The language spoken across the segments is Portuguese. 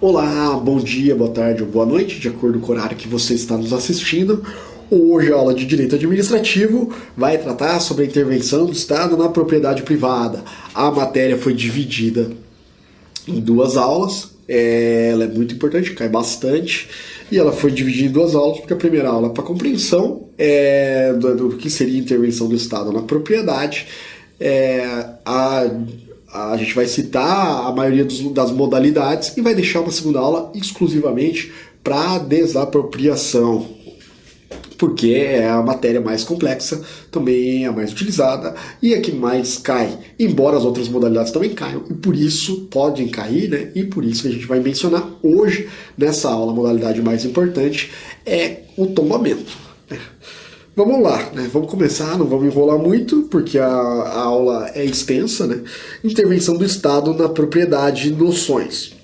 Olá, bom dia, boa tarde ou boa noite, de acordo com o horário que você está nos assistindo. Hoje a aula de Direito Administrativo vai tratar sobre a intervenção do Estado na propriedade privada. A matéria foi dividida em duas aulas, ela é muito importante, cai bastante, e ela foi dividida em duas aulas, porque a primeira aula é para compreensão do que seria a intervenção do Estado na propriedade. A gente vai citar a maioria das modalidades e vai deixar uma segunda aula exclusivamente para desapropriação, porque é a matéria mais complexa, também é a mais utilizada e é a que mais cai, embora as outras modalidades também caiam, e por isso podem cair, né? E por isso que a gente vai mencionar hoje, nessa aula, a modalidade mais importante é o tombamento. Vamos lá, né? Vamos começar, não vamos enrolar muito, porque a aula é extensa, né? Intervenção do Estado na propriedade, noções.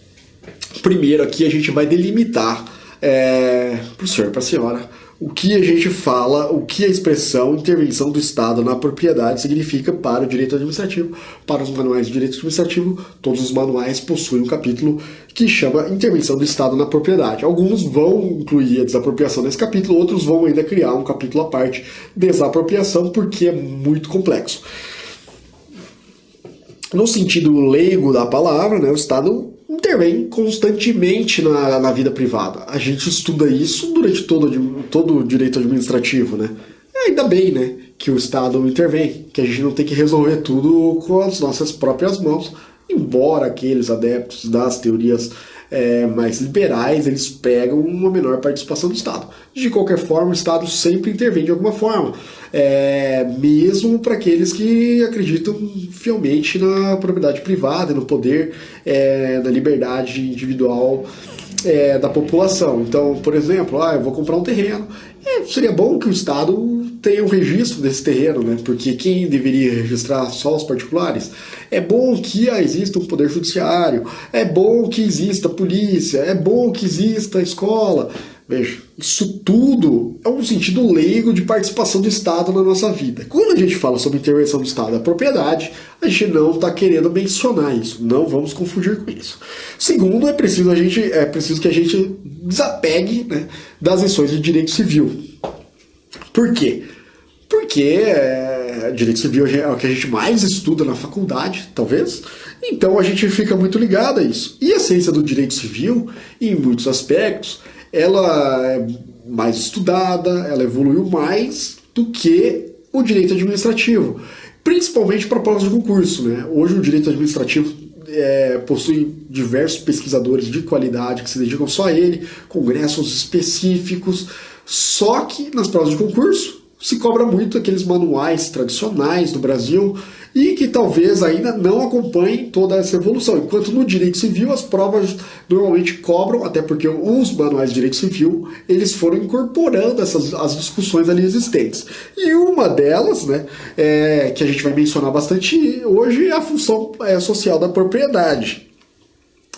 Primeiro aqui a gente vai delimitar para o senhor e para a senhora o que a gente fala, o que a expressão intervenção do Estado na propriedade significa para o direito administrativo. Para os manuais de direito administrativo, todos os manuais possuem um capítulo que chama Intervenção do Estado na Propriedade. Alguns vão incluir a desapropriação nesse capítulo, outros vão ainda criar um capítulo à parte, desapropriação, porque é muito complexo. No sentido leigo da palavra, né, o Estado intervém constantemente na vida privada. A gente estuda isso durante todo o direito administrativo, né? Ainda bem, né, que o Estado intervém, que a gente não tem que resolver tudo com as nossas próprias mãos, embora aqueles adeptos das teorias mais liberais, eles pegam uma menor participação do Estado. De qualquer forma, o Estado sempre intervém de alguma forma, mesmo para aqueles que acreditam fielmente na propriedade privada, no poder, na liberdade individual da população. Então, por exemplo, eu vou comprar um terreno, seria bom que o Estado tenha um registro desse terreno, né? Porque quem deveria registrar só os particulares? É bom que exista um poder judiciário, é bom que exista polícia, é bom que exista escola. Veja, isso tudo é um sentido leigo de participação do Estado na nossa vida. Quando a gente fala sobre intervenção do Estado na propriedade, a gente não está querendo mencionar isso. Não vamos confundir com isso. Segundo, é preciso que a gente desapegue, né, das lições de direito civil. Por quê? Porque direito civil é o que a gente mais estuda na faculdade, talvez. Então a gente fica muito ligado a isso. E a ciência do direito civil, em muitos aspectos, ela é mais estudada, ela evoluiu mais do que o direito administrativo, principalmente para provas de concurso, né? Hoje o direito administrativo possui diversos pesquisadores de qualidade que se dedicam só a ele, congressos específicos, só que nas provas de concurso se cobra muito aqueles manuais tradicionais do Brasil e que talvez ainda não acompanhem toda essa evolução. Enquanto no direito civil as provas normalmente cobram, até porque os manuais de direito civil eles foram incorporando as discussões ali existentes. E uma delas, né, que a gente vai mencionar bastante hoje, é a função social da propriedade.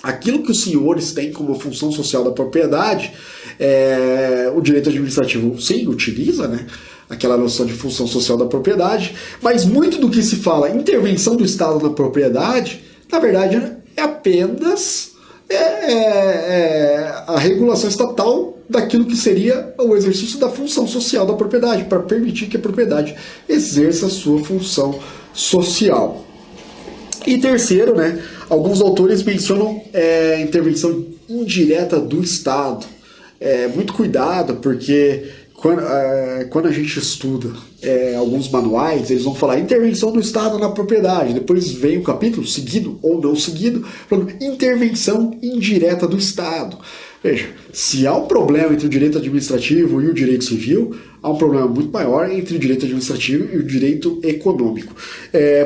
Aquilo que os senhores têm como função social da propriedade, o direito administrativo sim utiliza, né? Aquela noção de função social da propriedade, mas muito do que se fala intervenção do Estado na propriedade, na verdade é apenas a regulação estatal daquilo que seria o exercício da função social da propriedade, para permitir que a propriedade exerça a sua função social. E terceiro, né, alguns autores mencionam intervenção indireta do Estado. Muito cuidado, porque quando a gente estuda alguns manuais, eles vão falar intervenção do Estado na propriedade. Depois vem o capítulo, seguido ou não seguido, falando intervenção indireta do Estado. Veja, se há um problema entre o direito administrativo e o direito civil, há um problema muito maior entre o direito administrativo e o direito econômico.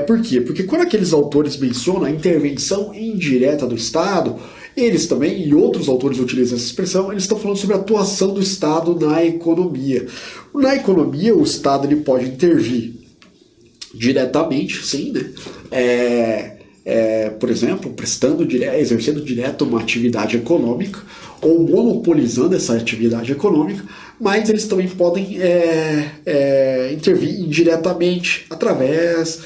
Por quê? Porque quando aqueles autores mencionam a intervenção indireta do Estado, eles também, e outros autores utilizam essa expressão, eles estão falando sobre a atuação do Estado na economia. Na economia, o Estado ele pode intervir diretamente, sim, né? por exemplo, exercendo direto uma atividade econômica ou monopolizando essa atividade econômica, mas eles também podem intervir indiretamente através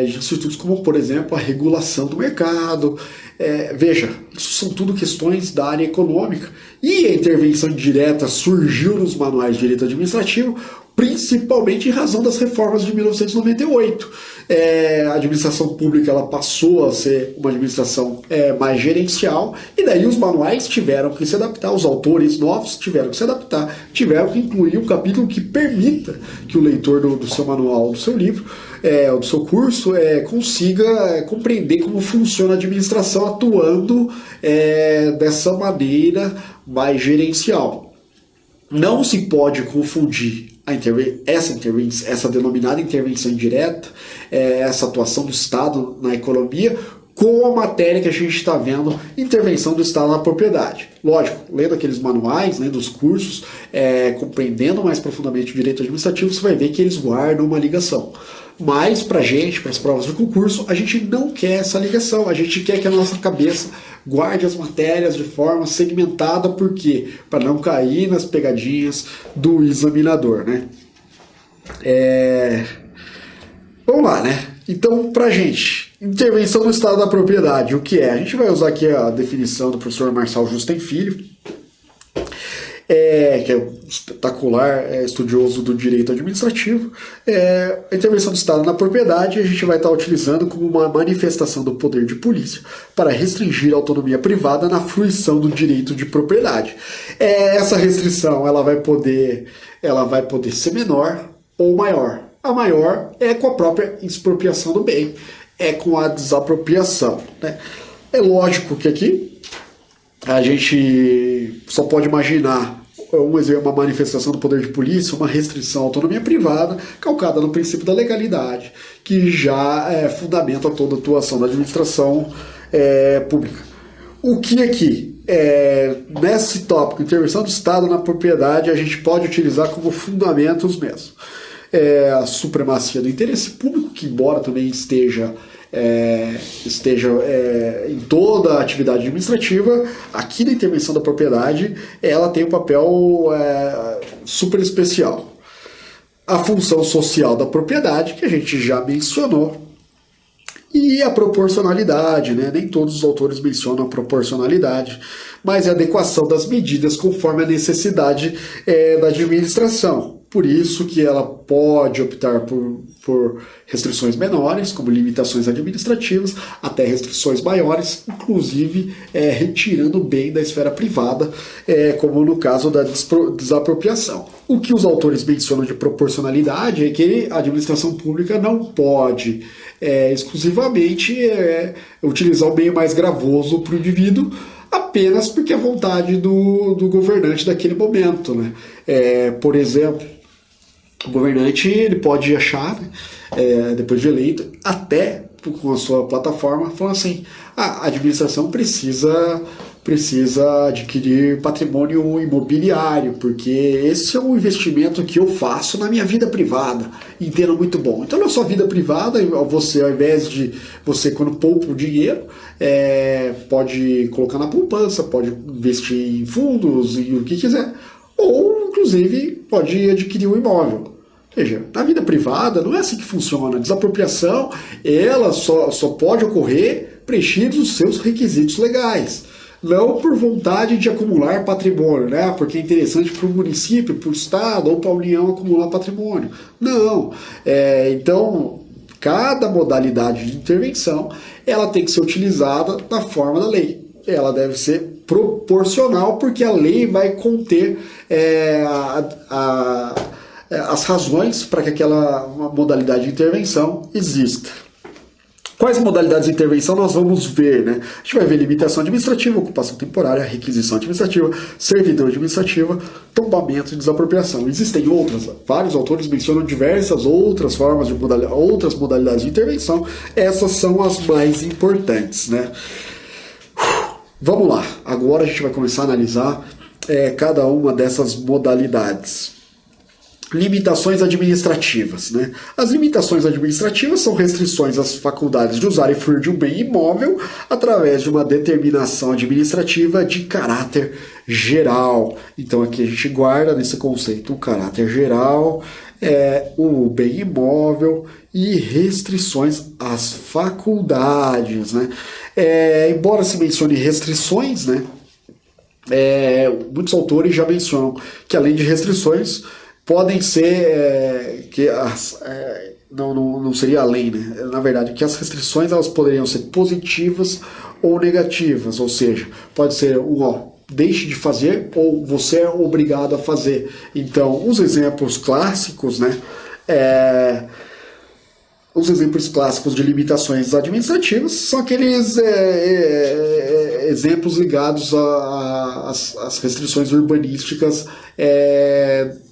de institutos como, por exemplo, a regulação do mercado. Veja, isso são tudo questões da área econômica. E a intervenção direta surgiu nos manuais de direito administrativo, principalmente em razão das reformas de 1998. A administração pública ela passou a ser uma administração mais gerencial, e daí os manuais tiveram que se adaptar, os autores novos tiveram que se adaptar, tiveram que incluir um capítulo que permita que o leitor do seu manual, do seu livro, do seu curso, consiga compreender como funciona a administração atuando dessa maneira mais gerencial. Não se pode confundir essa denominada intervenção indireta, essa atuação do Estado na economia, com a matéria que a gente está vendo, intervenção do Estado na propriedade. Lógico, lendo aqueles manuais, né, dos cursos, compreendendo mais profundamente o direito administrativo, você vai ver que eles guardam uma ligação. Mas para as provas de concurso, a gente não quer essa ligação, a gente quer que a nossa cabeça guarde as matérias de forma segmentada, por quê? Para não cair nas pegadinhas do examinador, né? Vamos lá, né? Então, pra gente, intervenção no estado da propriedade, o que é? A gente vai usar aqui a definição do professor Marçal Justen Filho, que é um espetacular estudioso do direito administrativo. A intervenção do Estado na propriedade a gente vai estar utilizando como uma manifestação do poder de polícia para restringir a autonomia privada na fruição do direito de propriedade. Essa restrição ela vai poder ser menor ou maior. A maior é com a própria expropriação do bem, é com a desapropriação, né? É lógico que aqui a gente só pode imaginar uma manifestação do poder de polícia, uma restrição à autonomia privada, calcada no princípio da legalidade, que já fundamenta toda a atuação da administração pública. O que aqui, nesse tópico, intervenção do Estado na propriedade, a gente pode utilizar como fundamento os mesmos. A supremacia do interesse público, que embora também esteja em toda a atividade administrativa, aqui na intervenção da propriedade ela tem um papel super especial. A função social da propriedade, que a gente já mencionou, e a proporcionalidade, né? Nem todos os autores mencionam a proporcionalidade, mas é a adequação das medidas conforme a necessidade da administração. Por isso que ela pode optar por restrições menores, como limitações administrativas, até restrições maiores, inclusive retirando bem da esfera privada, como no caso da desapropriação. O que os autores mencionam de proporcionalidade é que a administração pública não pode exclusivamente utilizar o meio mais gravoso para o indivíduo, apenas porque é vontade do governante daquele momento, né? Por exemplo, o governante ele pode achar, depois de eleito, até com a sua plataforma, falando assim: a administração precisa adquirir patrimônio imobiliário, porque esse é um investimento que eu faço na minha vida privada, entendo muito bom. Então, na sua vida privada, você, ao invés de você, quando poupa o dinheiro, pode colocar na poupança, pode investir em fundos e o que quiser, ou, inclusive, pode adquirir um imóvel. Veja, na vida privada não é assim que funciona. A desapropriação ela só pode ocorrer preenchidos os seus requisitos legais. Não por vontade de acumular patrimônio, né? Porque é interessante para o município, para o Estado ou para a União acumular patrimônio. Não. Então, cada modalidade de intervenção ela tem que ser utilizada da forma da lei. Ela deve ser proporcional, porque a lei vai conter as razões para que aquela modalidade de intervenção exista. Quais modalidades de intervenção nós vamos ver, né? A gente vai ver limitação administrativa, ocupação temporária, requisição administrativa, servidão administrativa, tombamento e desapropriação. Existem outras, vários autores mencionam diversas outras formas de outras modalidades de intervenção. Essas são as mais importantes, né? Vamos lá, agora a gente vai começar a analisar cada uma dessas modalidades. Limitações administrativas, né? As limitações administrativas são restrições às faculdades de usar e fruir de um bem imóvel através de uma determinação administrativa de caráter geral. Então aqui a gente guarda nesse conceito o caráter geral, o bem imóvel e restrições às faculdades, né? Embora se mencione restrições, né? Muitos autores já mencionam que além de restrições podem ser não seria além, né? Na verdade, que as restrições elas poderiam ser positivas ou negativas, ou seja, pode ser deixe de fazer ou você é obrigado a fazer. Então, os exemplos clássicos, né? Os exemplos clássicos de limitações administrativas são aqueles exemplos ligados às restrições urbanísticas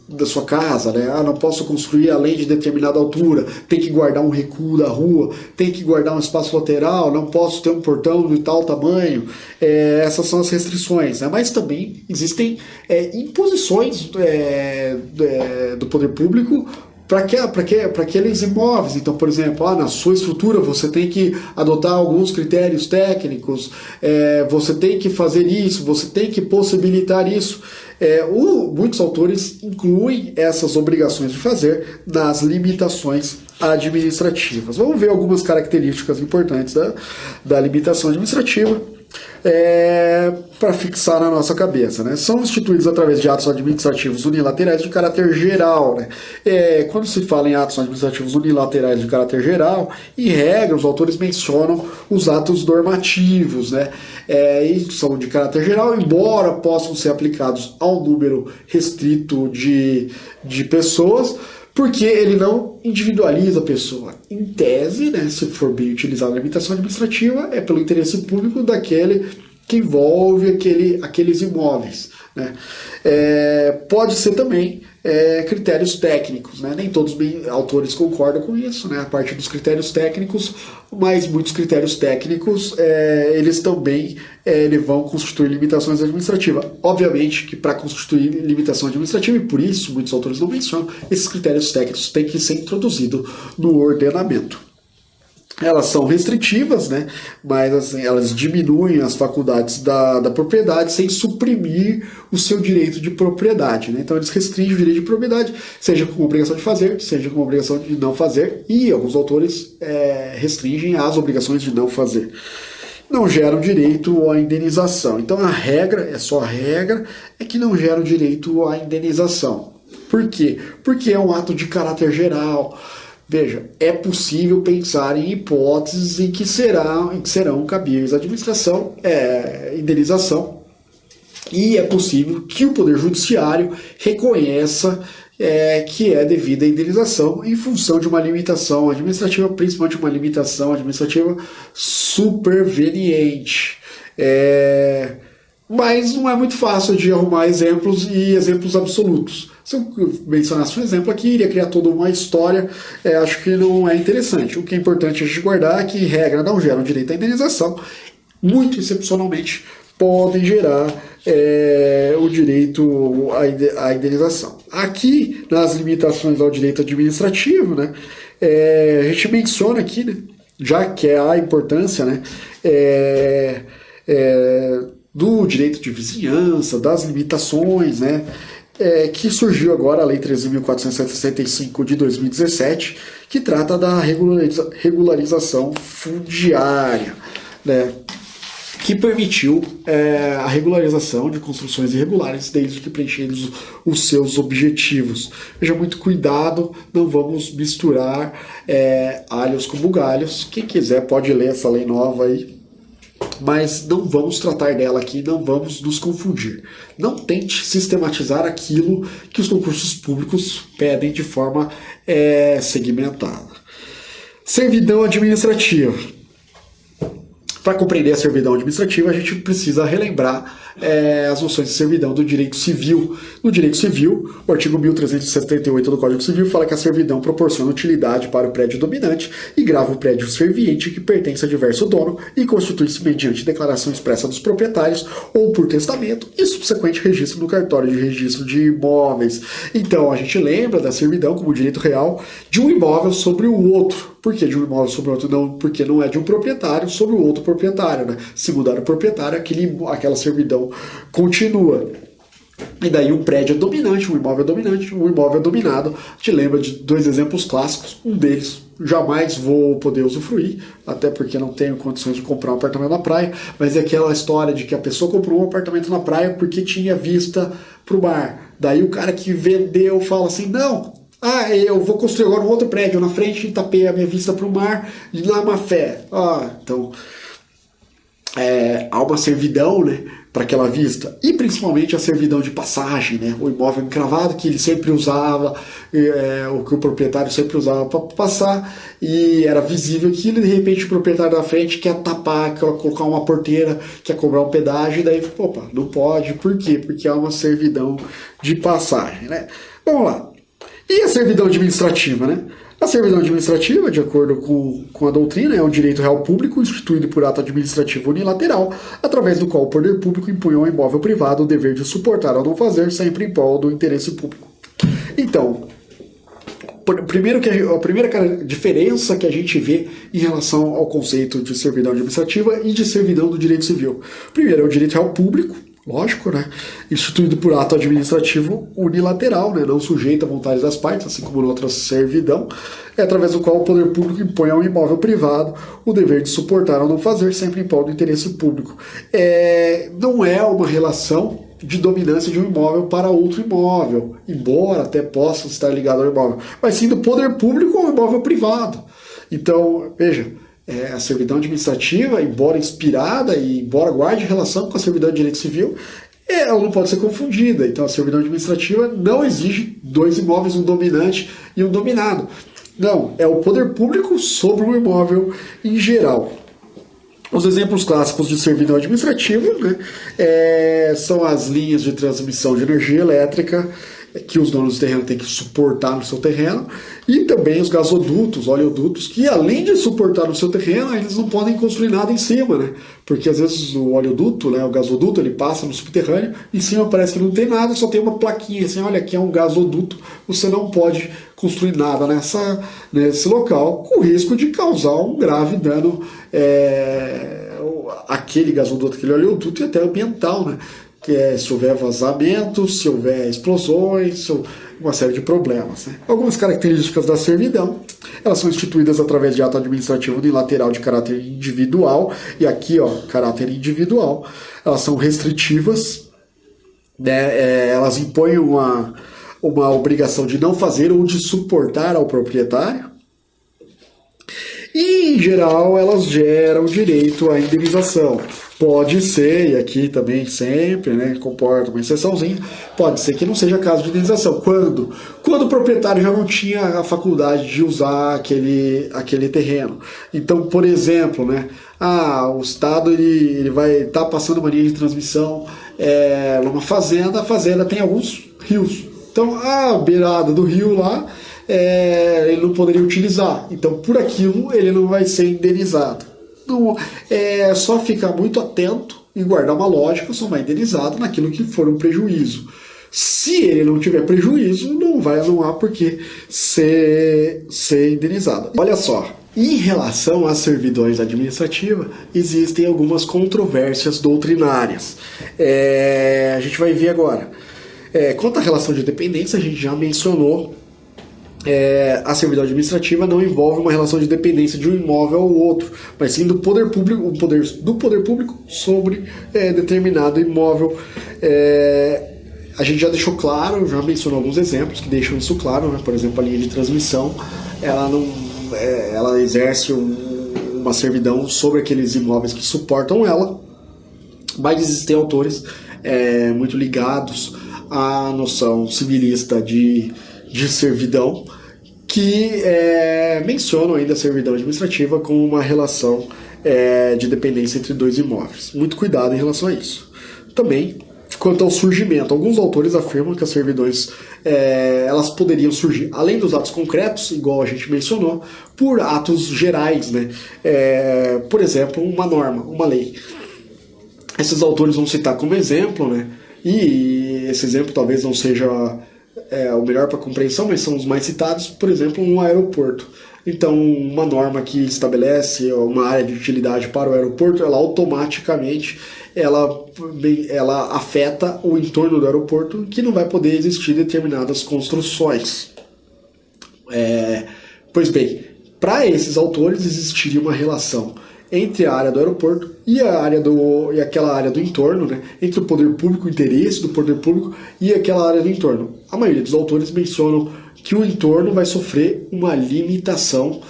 da sua casa, né? Não posso construir além de determinada altura, tem que guardar um recuo da rua, tem que guardar um espaço lateral, não posso ter um portão de tal tamanho. Essas são as restrições, né? Mas também existem imposições do poder público para aqueles imóveis. Então, por exemplo, na sua estrutura você tem que adotar alguns critérios técnicos, você tem que fazer isso, você tem que possibilitar isso. Muitos autores incluem essas obrigações de fazer nas limitações administrativas. Vamos ver algumas características importantes da limitação administrativa para fixar na nossa cabeça, né? São instituídos através de atos administrativos unilaterais de caráter geral, né? Quando se fala em atos administrativos unilaterais de caráter geral, em regra, os autores mencionam os atos normativos, né? E são de caráter geral, embora possam ser aplicados a um número restrito de pessoas, porque ele não individualiza a pessoa. Em tese, né, se for bem utilizada a limitação administrativa, é pelo interesse público daquele que envolve aqueles imóveis, né? Pode ser também critérios técnicos, né? Nem todos os autores concordam com isso, né? A parte dos critérios técnicos, mas muitos critérios técnicos eles também vão constituir limitações administrativas. Obviamente que para constituir limitação administrativa, e por isso muitos autores não mencionam, esses critérios técnicos têm que ser introduzidos no ordenamento. Elas são restritivas, né? Mas assim, elas diminuem as faculdades da propriedade sem suprimir o seu direito de propriedade, né? Então eles restringem o direito de propriedade, seja com obrigação de fazer, seja com obrigação de não fazer, e alguns autores restringem as obrigações de não fazer. Não geram direito à indenização. Então a regra, só a regra, é que não geram direito à indenização. Por quê? Porque é um ato de caráter geral. Veja, é possível pensar em hipóteses em que serão cabíveis a administração, indenização, e é possível que o Poder Judiciário reconheça que é devida a indenização em função de uma limitação administrativa, principalmente uma limitação administrativa superveniente. Mas não é muito fácil de arrumar exemplos e exemplos absolutos. Se eu mencionasse um exemplo aqui, iria criar toda uma história, acho que não é interessante. O que é importante a gente guardar é que, em regra, não geram direito à indenização, muito excepcionalmente podem gerar o direito à indenização. Aqui, nas limitações ao direito administrativo, né, a gente menciona aqui, né, já que é a importância, né, do direito de vizinhança, das limitações, né, que surgiu agora a Lei 13.465 de 2017, que trata da regularização fundiária, né, que permitiu a regularização de construções irregulares desde que preenchidos os seus objetivos. Veja, muito cuidado, não vamos misturar alhos com bugalhos. Quem quiser pode ler essa lei nova aí, mas não vamos tratar dela aqui, não vamos nos confundir. Não tente sistematizar aquilo que os concursos públicos pedem de forma segmentada. Servidão administrativa. Para compreender a servidão administrativa, a gente precisa relembrar as noções de servidão do direito civil. No direito civil, o artigo 1378 do Código Civil fala que a servidão proporciona utilidade para o prédio dominante e grava o prédio serviente que pertence a diverso dono e constitui-se mediante declaração expressa dos proprietários ou por testamento e subsequente registro no cartório de registro de imóveis. Então, a gente lembra da servidão como direito real de um imóvel sobre o outro. Por que de um imóvel sobre o outro? Não, porque não é de um proprietário sobre o outro proprietário, né? Se mudar o proprietário, aquela servidão continua. E daí um prédio é dominante, um imóvel é dominante, um imóvel é dominado. A gente lembra de dois exemplos clássicos, um deles jamais vou poder usufruir, até porque não tenho condições de comprar um apartamento na praia, mas é aquela história de que a pessoa comprou um apartamento na praia porque tinha vista para o mar. Daí o cara que vendeu fala assim, não, eu vou construir agora um outro prédio na frente e tapei a minha vista para o mar de lá má fé. Então há uma servidão, né, para aquela vista, e principalmente a servidão de passagem, né, o imóvel encravado que ele sempre usava, o que o proprietário sempre usava para passar, e era visível que de repente o proprietário da frente quer tapar, quer colocar uma porteira, quer cobrar um pedágio, e daí, não pode. Por quê? Porque há uma servidão de passagem, né? Vamos lá. E a servidão administrativa, né? A servidão administrativa, de acordo com a doutrina, é um direito real público instituído por ato administrativo unilateral, através do qual o poder público impõe ao imóvel privado o dever de suportar ou não fazer, sempre em prol do interesse público. Então, a primeira diferença que a gente vê em relação ao conceito de servidão administrativa e de servidão do direito civil. Primeiro, é o direito real público, lógico, né? Instituído por ato administrativo unilateral, né? Não sujeito à vontade das partes, assim como na outra servidão, através do qual o poder público impõe ao imóvel privado o dever de suportar ou não fazer, sempre em prol do interesse público. Não é uma relação de dominância de um imóvel para outro imóvel, embora até possa estar ligado ao imóvel, mas sim do poder público ao imóvel privado. Então, veja, a servidão administrativa, embora inspirada e embora guarde relação com a servidão de direito civil, ela não pode ser confundida. Então, a servidão administrativa não exige dois imóveis, um dominante e um dominado. Não, é o poder público sobre o imóvel em geral. Os exemplos clássicos de servidão administrativa, né, são as linhas de transmissão de energia elétrica que os donos do terreno têm que suportar no seu terreno, e também os gasodutos, oleodutos, que além de suportar no seu terreno, eles não podem construir nada em cima, né? Porque às vezes o oleoduto, né, o gasoduto, ele passa no subterrâneo, em cima parece que não tem nada, só tem uma plaquinha assim, olha, aqui é um gasoduto, você não pode construir nada nesse local, com risco de causar um grave dano àquele gasoduto, aquele oleoduto, e até ambiental, né? Se houver vazamentos, se houver explosões, uma série de problemas, né? Algumas características da servidão, elas são instituídas através de ato administrativo unilateral de caráter individual, e aqui, caráter individual, elas são restritivas, né? Elas impõem uma obrigação de não fazer ou de suportar ao proprietário, e, em geral, elas geram direito à indenização. Pode ser, e aqui também sempre, né, comporta uma exceçãozinha, pode ser que não seja caso de indenização. Quando? Quando o proprietário já não tinha a faculdade de usar aquele terreno. Então, por exemplo, né, o Estado ele vai estar passando uma linha de transmissão numa fazenda, a fazenda tem alguns rios. Então, a beirada do rio lá, ele não poderia utilizar. Então, por aquilo, ele não vai ser indenizado. Não, é só ficar muito atento e guardar uma lógica, só vai indenizado naquilo que for um prejuízo. Se ele não tiver prejuízo, não há por que ser indenizado. Olha só, em relação às servidões administrativas, existem algumas controvérsias doutrinárias. A gente vai ver agora. Quanto à relação de dependência, a gente já mencionou. A servidão administrativa não envolve uma relação de dependência de um imóvel ao outro, mas sim do poder público, do poder público sobre determinado imóvel. A gente já deixou claro, já mencionou alguns exemplos que deixam isso claro, né? Por exemplo, a linha de transmissão, ela exerce uma servidão sobre aqueles imóveis que suportam ela, mas existem autores muito ligados à noção civilista de servidão, que mencionam ainda a servidão administrativa como uma relação de dependência entre dois imóveis. Muito cuidado em relação a isso. também quanto ao surgimento. Alguns autores afirmam que as servidões elas poderiam surgir, além dos atos concretos, igual a gente mencionou, por atos gerais, né? Por exemplo, uma norma, uma lei. Esses autores vão citar como exemplo, né? E esse exemplo talvez não seja o melhor para compreensão, mas são os mais citados, por exemplo, um aeroporto. Então, uma norma que estabelece uma área de utilidade para o aeroporto, ela automaticamente ela afeta o entorno do aeroporto, que não vai poder existir determinadas construções. Pois bem, para esses autores existiria uma relação entre a área do aeroporto e aquela área do entorno, né? Entre o poder público, o interesse do poder público e aquela área do entorno. A maioria dos autores mencionam que o entorno vai sofrer uma limitação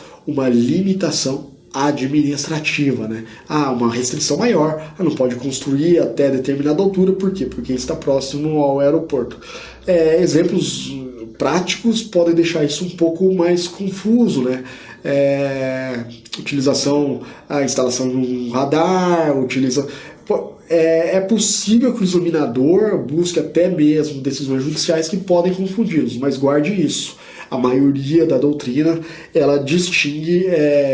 administrativa, né? Uma restrição maior, não pode construir até determinada altura, por quê? Porque está próximo ao aeroporto. Exemplos práticos podem deixar isso um pouco mais confuso, né? A instalação de um radar, é possível que o examinador busque até mesmo decisões judiciais que podem confundi-los, mas guarde isso. A maioria da doutrina ela distingue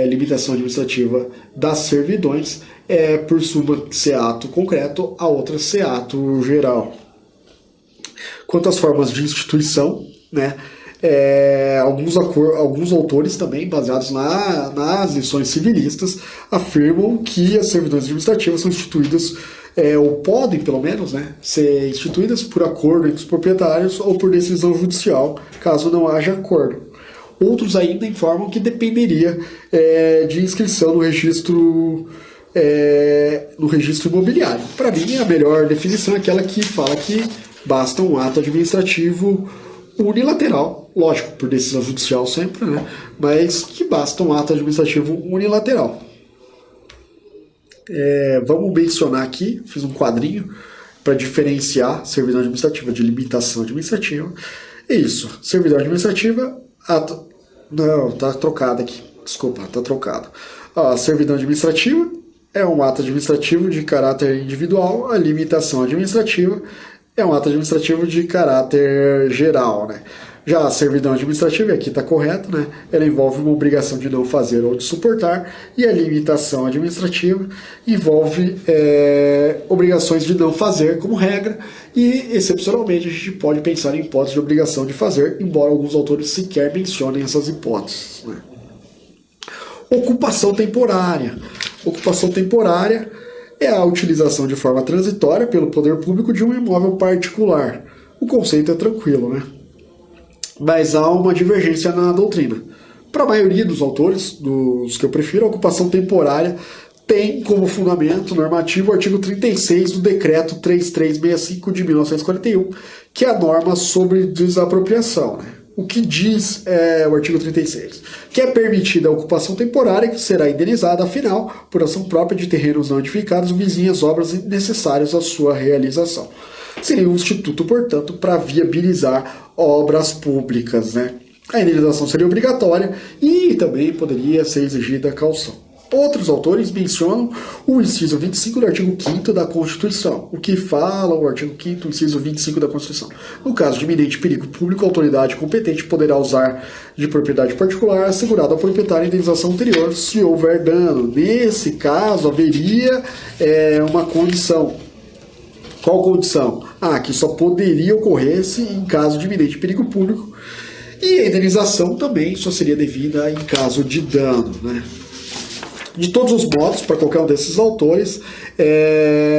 limitação administrativa das servidões por uma ser ato concreto, a outra ser ato geral. Quanto às formas de instituição, né? Alguns autores também, baseados nas lições civilistas, afirmam que as servidões administrativas são instituídas, ou podem pelo menos, né, ser instituídas por acordo entre os proprietários ou por decisão judicial, caso não haja acordo. Outros ainda informam que dependeria de inscrição no registro imobiliário. Para mim, a melhor definição é aquela que fala que basta um ato administrativo unilateral, lógico, por decisão judicial sempre, né? Mas que basta um ato administrativo unilateral. Vamos mencionar aqui, fiz um quadrinho para diferenciar servidão administrativa de limitação administrativa. É isso, servidão administrativa, não, tá trocado aqui, desculpa, tá trocado. A servidão administrativa é um ato administrativo de caráter individual, a limitação administrativa é um ato administrativo de caráter geral, né? Já a servidão administrativa, aqui está correto, né? Ela envolve uma obrigação de não fazer ou de suportar, e a limitação administrativa envolve obrigações de não fazer como regra, e excepcionalmente a gente pode pensar em hipóteses de obrigação de fazer, embora alguns autores sequer mencionem essas hipóteses, né? Ocupação temporária. Ocupação temporária é a utilização de forma transitória pelo poder público de um imóvel particular. O conceito é tranquilo, né? Mas há uma divergência na doutrina. Para a maioria dos autores, dos que eu prefiro, a ocupação temporária tem como fundamento normativo o artigo 36 do Decreto 3365 de 1941, que é a norma sobre desapropriação, né? O que diz o artigo 36? Que é permitida a ocupação temporária, que será indenizada, afinal, por ação própria de terrenos não edificados, vizinhas obras necessárias à sua realização. Seria um instituto, portanto, para viabilizar obras públicas, né? A indenização seria obrigatória e também poderia ser exigida a caução. Outros autores mencionam o inciso 25 do artigo 5º da Constituição. O que fala o artigo 5º, inciso 25 da Constituição? No caso de iminente perigo público, a autoridade competente poderá usar de propriedade particular assegurada ao proprietário a indenização anterior se houver dano. Nesse caso, haveria uma condição. Qual condição? Que só poderia ocorrer-se em caso de iminente perigo público, e a indenização também só seria devida em caso de dano, né? De todos os modos, para qualquer um desses autores,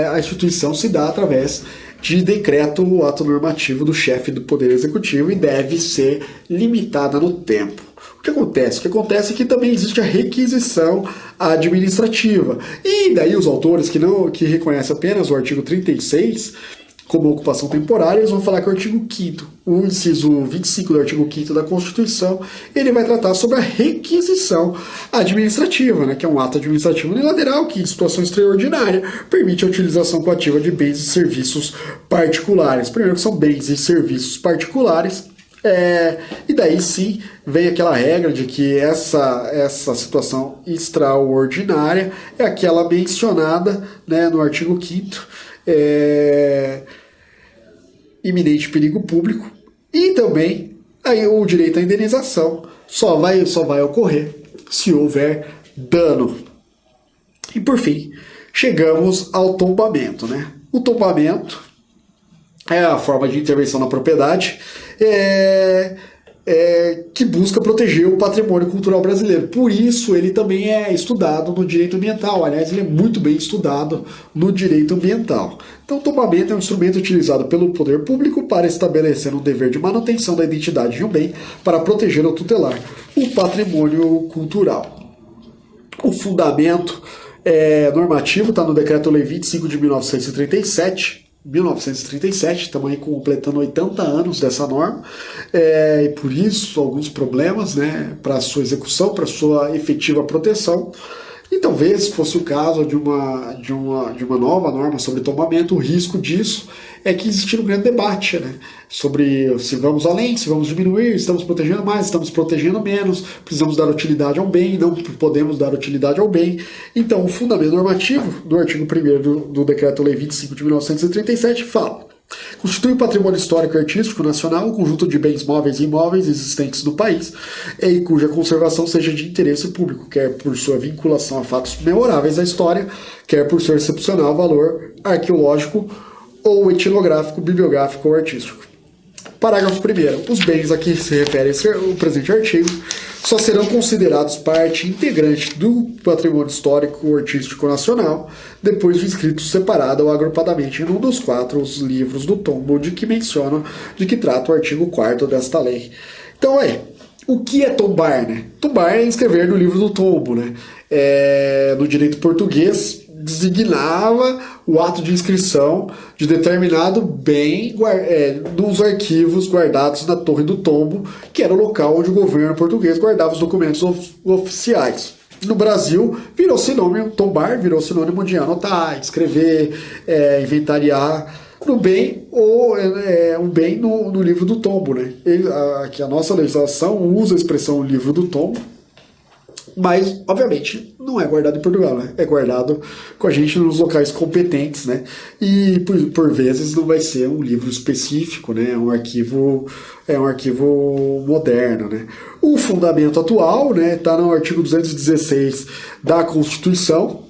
a instituição se dá através de decreto ou ato normativo do chefe do Poder Executivo e deve ser limitada no tempo. O que acontece? O que acontece é que também existe a requisição administrativa. E daí os autores que reconhecem apenas o artigo 36 como ocupação temporária, eles vão falar que o artigo 5º, o inciso 25 do artigo 5º da Constituição, ele vai tratar sobre a requisição administrativa, né, que é um ato administrativo unilateral que, em situação extraordinária, permite a utilização coativa de bens e serviços particulares. Primeiro que são bens e serviços particulares, e daí sim vem aquela regra de que essa situação extraordinária é aquela mencionada, né, no artigo 5º, iminente perigo público, e também aí o direito à indenização só vai ocorrer se houver dano. E por fim, chegamos ao tombamento, né? O tombamento é a forma de intervenção na propriedade que busca proteger o patrimônio cultural brasileiro. Por isso, ele também é estudado no direito ambiental. Aliás, ele é muito bem estudado no direito ambiental. Então, o tombamento é um instrumento utilizado pelo poder público para estabelecer um dever de manutenção da identidade de um bem para proteger ou tutelar o patrimônio cultural. O fundamento normativo está no Decreto-Lei 25 de 1937, estamos aí completando 80 anos dessa norma, e por isso alguns problemas, né, para sua execução, para sua efetiva proteção. E talvez fosse o caso de uma nova norma sobre tombamento. O risco disso é que existir um grande debate, né, sobre se vamos além, se vamos diminuir, estamos protegendo mais, estamos protegendo menos, precisamos dar utilidade ao bem, não podemos dar utilidade ao bem. Então, o fundamento normativo do artigo 1º do Decreto-Lei 25 de 1937 fala: constitui o patrimônio histórico e artístico nacional um conjunto de bens móveis e imóveis existentes no país e cuja conservação seja de interesse público, quer por sua vinculação a fatos memoráveis da história, quer por seu excepcional valor arqueológico ou etnográfico, bibliográfico ou artístico. Parágrafo 1º. Os bens a que se refere o presente artigo só serão considerados parte integrante do patrimônio histórico ou artístico nacional depois de inscritos separada ou agrupadamente em um dos 4 livros do tombo de que trata o artigo 4º desta lei. Então, o que é tombar, né? Tombar é inscrever no livro do tombo, né? No direito português, designava o ato de inscrição de determinado bem nos arquivos guardados na Torre do Tombo, que era o local onde o governo português guardava os documentos oficiais. No Brasil, virou sinônimo, tombar virou sinônimo de anotar, escrever, inventariar no bem ou um bem no livro do tombo, né? Aqui a nossa legislação usa a expressão livro do tombo, mas, obviamente, não é guardado em Portugal, né? É guardado com a gente nos locais competentes, né? E, por vezes, não vai ser um livro específico, né? É um arquivo moderno, né? O fundamento atual, né, está no artigo 216 da Constituição.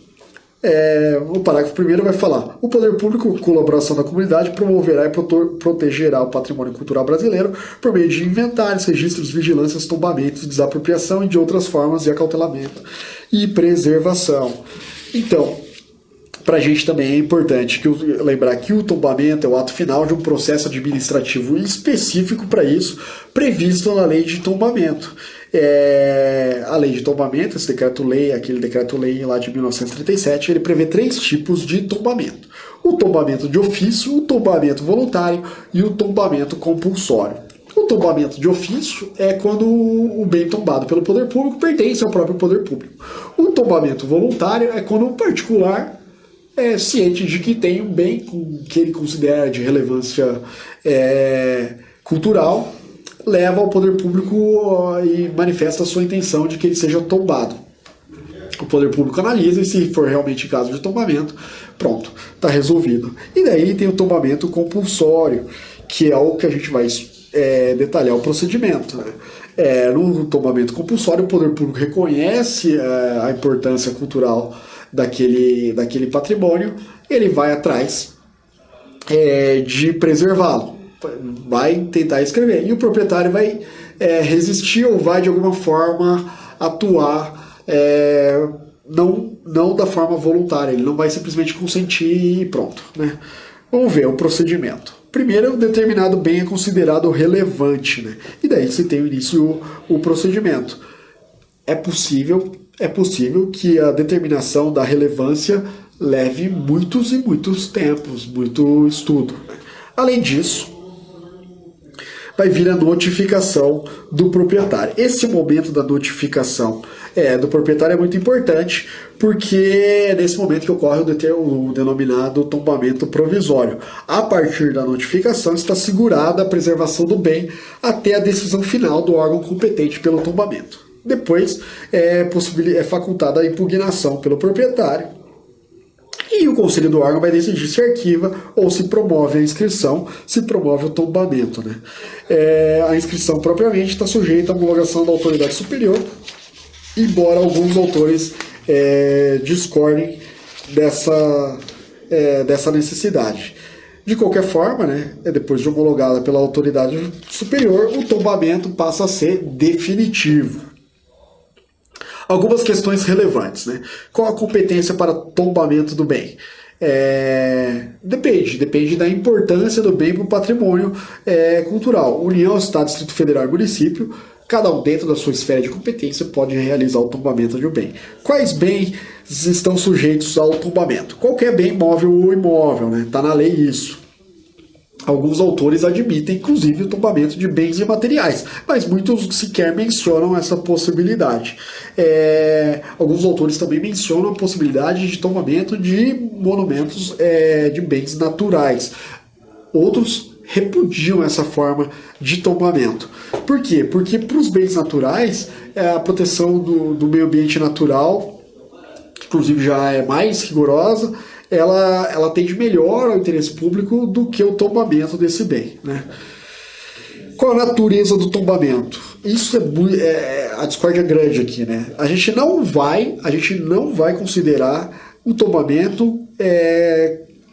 O parágrafo 1º vai falar: o poder público, com colaboração da comunidade, promoverá e protegerá o patrimônio cultural brasileiro por meio de inventários, registros, vigilâncias, tombamentos, desapropriação e de outras formas de acautelamento e preservação. Então, para a gente também é importante lembrar que o tombamento é o ato final de um processo administrativo específico para isso, previsto na lei de tombamento. A lei de tombamento, esse decreto-lei, aquele decreto-lei lá de 1937, ele prevê 3 tipos de tombamento: o tombamento de ofício, o tombamento voluntário e o tombamento compulsório. O tombamento de ofício é quando o bem tombado pelo poder público pertence ao próprio poder público. O tombamento voluntário é quando um particular é ciente de que tem um bem que ele considera de relevância cultural, leva ao poder público e manifesta a sua intenção de que ele seja tombado. O poder público analisa e, se for realmente caso de tombamento, pronto, está resolvido. E daí tem o tombamento compulsório, que é o que a gente vai detalhar o procedimento, né? No tombamento compulsório, o poder público reconhece a importância cultural daquele patrimônio, ele vai atrás de preservá-lo, vai tentar escrever, e o proprietário vai resistir ou vai de alguma forma atuar não da forma voluntária, ele não vai simplesmente consentir e pronto, né? Vamos ver o procedimento. Primeiro, um determinado bem é considerado relevante, né? E daí se tem o início o procedimento. É possível que a determinação da relevância leve muitos e muitos tempos, muito estudo, né? Além disso, vai vir a notificação do proprietário. Esse momento da notificação do proprietário é muito importante, porque é nesse momento que ocorre o denominado tombamento provisório. A partir da notificação está assegurada a preservação do bem até a decisão final do órgão competente pelo tombamento. Depois é facultada a impugnação pelo proprietário E o conselho do órgão vai decidir se arquiva ou se promove a inscrição, se promove o tombamento, né? A inscrição propriamente está sujeita à homologação da autoridade superior, embora alguns autores discordem dessa necessidade. De qualquer forma, né, depois de homologada pela autoridade superior, o tombamento passa a ser definitivo. Algumas questões relevantes, né? Qual a competência para tombamento do bem? Depende da importância do bem para o patrimônio cultural. União, Estado, Distrito Federal e Município, cada um dentro da sua esfera de competência pode realizar o tombamento de um bem. Quais bens estão sujeitos ao tombamento? Qualquer bem móvel ou imóvel, né? Está na lei isso. Alguns autores admitem, inclusive, o tombamento de bens imateriais, mas muitos sequer mencionam essa possibilidade. Alguns autores também mencionam a possibilidade de tombamento de monumentos de bens naturais. Outros repudiam essa forma de tombamento. Por quê? Porque para os bens naturais, a proteção do meio ambiente natural, inclusive já é mais rigorosa, ela atende melhor ao interesse público do que o tombamento desse bem, né? Qual a natureza do tombamento? Isso a discórdia grande aqui, né? A gente não vai considerar o tombamento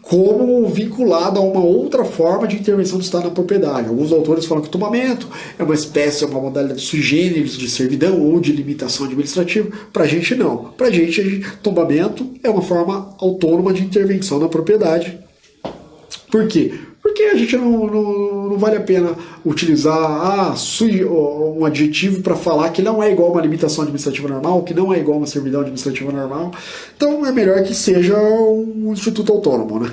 como vinculado a uma outra forma de intervenção do Estado na propriedade. Alguns autores falam que o tombamento é uma modalidade sui generis de servidão ou de limitação administrativa. Para a gente, não. Para a gente, tombamento é uma forma autônoma de intervenção na propriedade. Por quê? Porque a gente não vale a pena utilizar um adjetivo para falar que não é igual a uma limitação administrativa normal, que não é igual a uma servidão administrativa normal. Então é melhor que seja um instituto autônomo, né?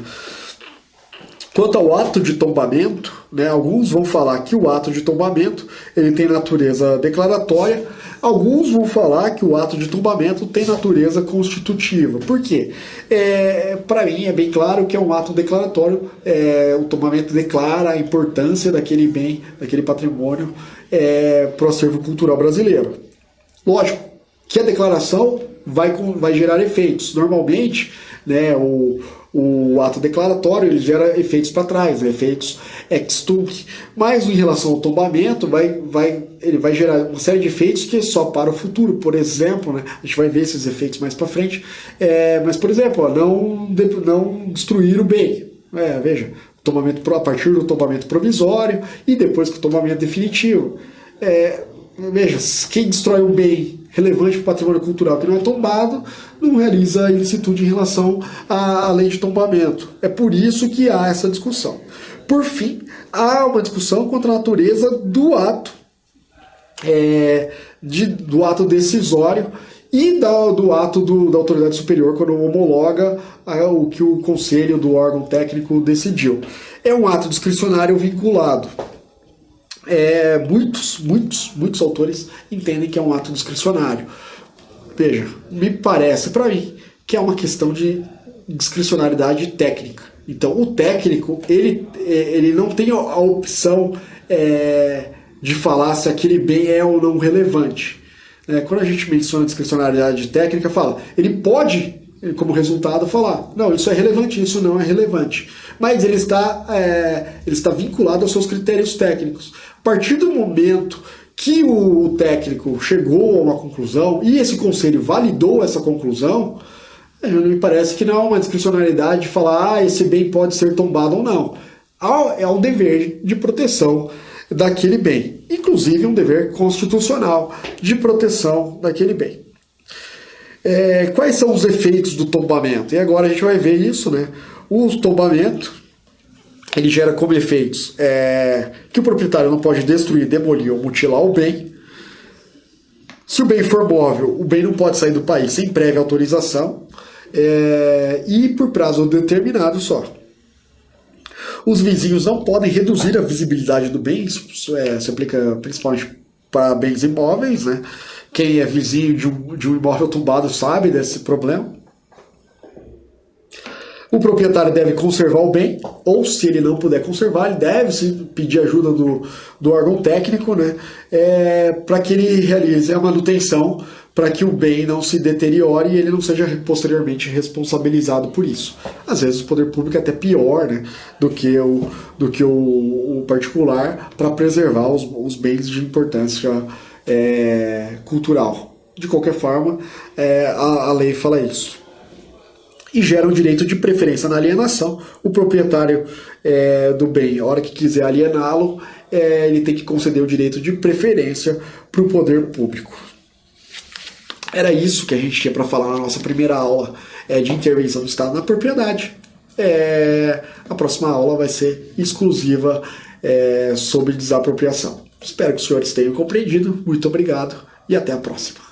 Quanto ao ato de tombamento, né, alguns vão falar que o ato de tombamento ele tem natureza declaratória, alguns vão falar que o ato de tombamento tem natureza constitutiva. Por quê? Para mim é bem claro que é um ato declaratório. O tombamento declara a importância daquele bem, daquele patrimônio para o acervo cultural brasileiro. Lógico que a declaração vai gerar efeitos. Normalmente, né, o ato declaratório ele gera efeitos para trás, né, efeitos ex tunc, mas em relação ao tombamento ele vai gerar uma série de efeitos que é só para o futuro. Por exemplo, né, a gente vai ver esses efeitos mais para frente, mas por exemplo, não destruir o bem. Veja, a partir do tombamento provisório e depois do tombamento definitivo. Veja, quem destrói um bem relevante para o patrimônio cultural que não é tombado, não realiza ilicitude em relação à lei de tombamento. É por isso que há essa discussão. Por fim, há uma discussão contra a natureza do ato, do ato decisório e do ato da autoridade superior quando homologa o que o conselho do órgão técnico decidiu. É um ato discricionário vinculado. Muitos autores entendem que é um ato discricionário. Veja, me parece para mim que é uma questão de discricionariedade técnica. Então, o técnico ele não tem a opção de falar se aquele bem é ou não relevante. Quando a gente menciona discricionariedade técnica, ele pode, como resultado, falar: não, isso é relevante, isso não é relevante. Mas ele está vinculado aos seus critérios técnicos. A partir do momento que o técnico chegou a uma conclusão e esse conselho validou essa conclusão, me parece que não há uma discricionariedade de falar esse bem pode ser tombado ou não. É um dever de proteção daquele bem, inclusive um dever constitucional de proteção daquele bem. Quais são os efeitos do tombamento? E agora a gente vai ver isso, né? O tombamento ele gera como efeitos que o proprietário não pode destruir, demolir ou mutilar o bem. Se o bem for móvel, o bem não pode sair do país sem prévia autorização e por prazo determinado só. Os vizinhos não podem reduzir a visibilidade do bem, isso se aplica principalmente para bens imóveis, né? Quem é vizinho de um imóvel tombado sabe desse problema. O proprietário deve conservar o bem, ou se ele não puder conservar, ele deve pedir ajuda do órgão técnico, né, para que ele realize a manutenção para que o bem não se deteriore e ele não seja posteriormente responsabilizado por isso. Às vezes o poder público é até pior, né, do que o particular para preservar os bens de importância cultural. De qualquer forma, a lei fala isso. E gera um direito de preferência na alienação. O proprietário do bem, a hora que quiser aliená-lo, ele tem que conceder o direito de preferência para o poder público. Era isso que a gente tinha para falar na nossa primeira aula de intervenção do Estado na propriedade. A próxima aula vai ser exclusiva sobre desapropriação. Espero que os senhores tenham compreendido. Muito obrigado e até a próxima.